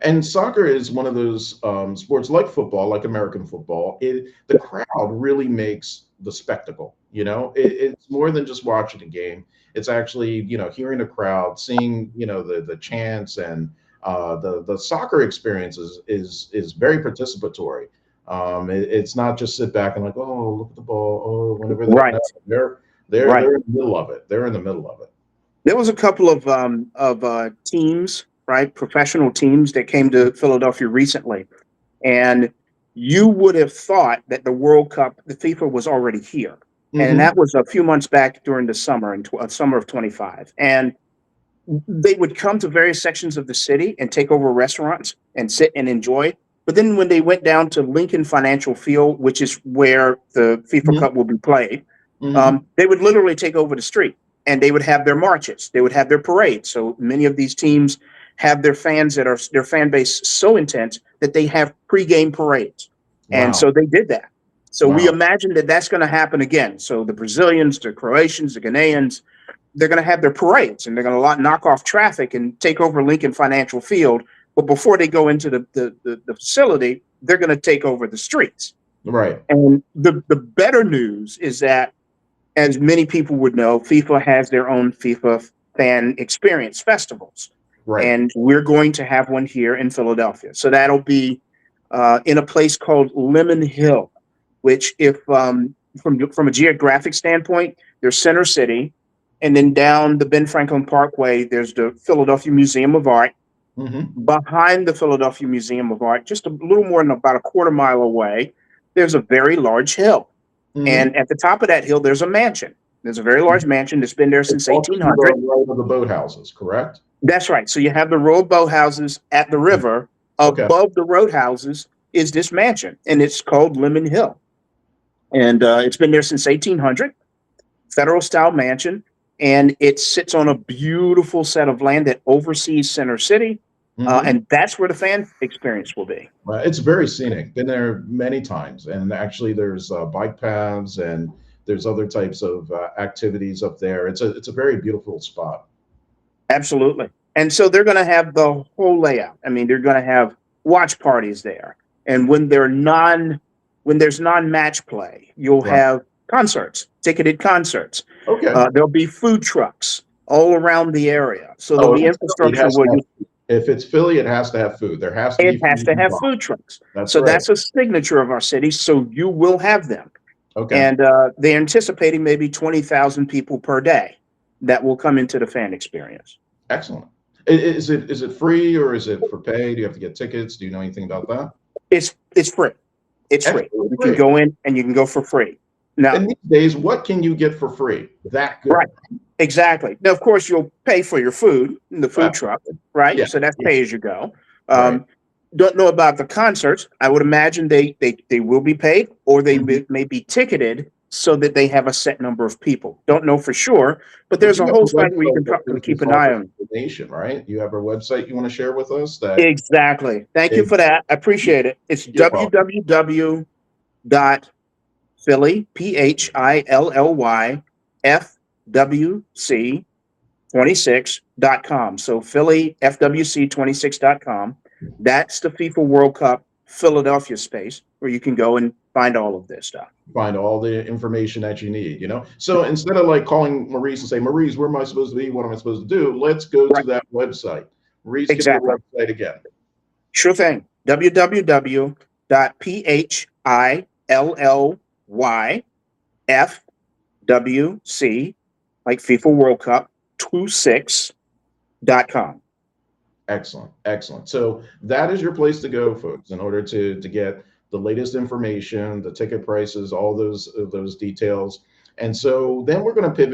And soccer is one of those sports like football, like American football. The crowd really makes the spectacle. It's more than just watching a game. It's actually, hearing the crowd, seeing, the chants, and the soccer experience is very participatory. It's not just sit back and like, oh, look at the ball. Oh, whenever they Right, no, they're right. in the middle of it. They're in the middle of it. There was a couple of teams, right, professional teams that came to Philadelphia recently, and you would have thought that the World Cup, the FIFA was already here, and Hmm. that was a few months back during the summer summer of 25, and they would come to various sections of the city and take over restaurants and sit and enjoy. But then when they went down to Lincoln Financial Field, which is where the FIFA Hmm. Cup will be played, Hmm. they would literally take over the street and they would have their marches, they would have their parades. So many of these teams have their fans that are their fan base so intense that they have pregame parades. And Wow. so they did that. So we Wow. imagine that that's going to happen again. So the Brazilians, the Croatians, the Ghanaians, they're going to have their parades and they're going to knock off traffic and take over Lincoln Financial Field. But before they go into the facility, they're going to take over the streets. Right. And the better news is that, as many people would know, FIFA has their own FIFA Fan Experience festivals. Right. And we're going to have one here in Philadelphia. So that'll be in a place called Lemon Hill, which, if from a geographic standpoint, there's Center City, and then down the Ben Franklin Parkway, there's the Philadelphia Museum of Art. Hmm. Behind the Philadelphia Museum of Art, just a little more than about a quarter mile away, there's a very large hill. Hmm. And at the top of that hill, there's a mansion. There's a very large mansion that's been there It's since all to the 1800. right of the boathouses, correct? That's right. So you have the row of boathouses at the river. Okay. Above the roadhouses is this mansion, and it's called Lemon Hill. And it's been there since 1800, federal style mansion. And it sits on a beautiful set of land that oversees Center City. Hmm. And that's where the fan experience will be. It's very scenic. Been there many times, and actually, there's bike paths and there's other types of activities up there. It's a very beautiful spot. Absolutely. And so they're going to have the whole layout. I mean, they're going to have watch parties there. And when there's non-match play, you'll Right. have concerts, ticketed concerts. Okay. There'll be food trucks all around the area. So there'll Oh, if be it's Philly, it infrastructure has where to have food. If it's Philly, it has to have food. There has to it be has food to have involved. food trucks. That's So right. that's a signature of our city. So you will have them. Okay. And they're anticipating maybe 20,000 people per day that will come into the fan experience. Excellent. Is it free or is it for pay? Do you have to get tickets? Do you know anything about that? It's free. It's free. Excellent. You can Free. go in and you can go for free. Now, And these days, what can you get for free? That right, good. exactly. Now, of course, you'll pay for your food in the food truck, Absolutely. right? Yeah. So that's Yeah. pay as you go. Right. Um, don't know about the concerts. I would imagine they will be paid, or they Mhm. may be ticketed so that they have a set number of people. Don't know for sure, but But there's you a have whole a site where you website can that talk and gives keep us an all eye this on. information, right? You have a website you want to share with us that Exactly. Thank you is, for that. I appreciate it. It's you're welcome. www dot Philly, Philly, FWC 26.com. So Philly FWC26.com. That's the FIFA World Cup Philadelphia space where you can go and find all of this stuff. Find all the information that you need. So instead of like calling Maurice and say, Maurice, where am I supposed to be? What am I supposed to do? Let's go to Right. that website. Maurice, give me the Exactly. website again. Sure thing. www.phillyfwc, like FIFA World Cup 26.com. Excellent. Excellent. So that is your place to go, folks, in order to get the latest information, the ticket prices, all those details. And so then we're going to pivot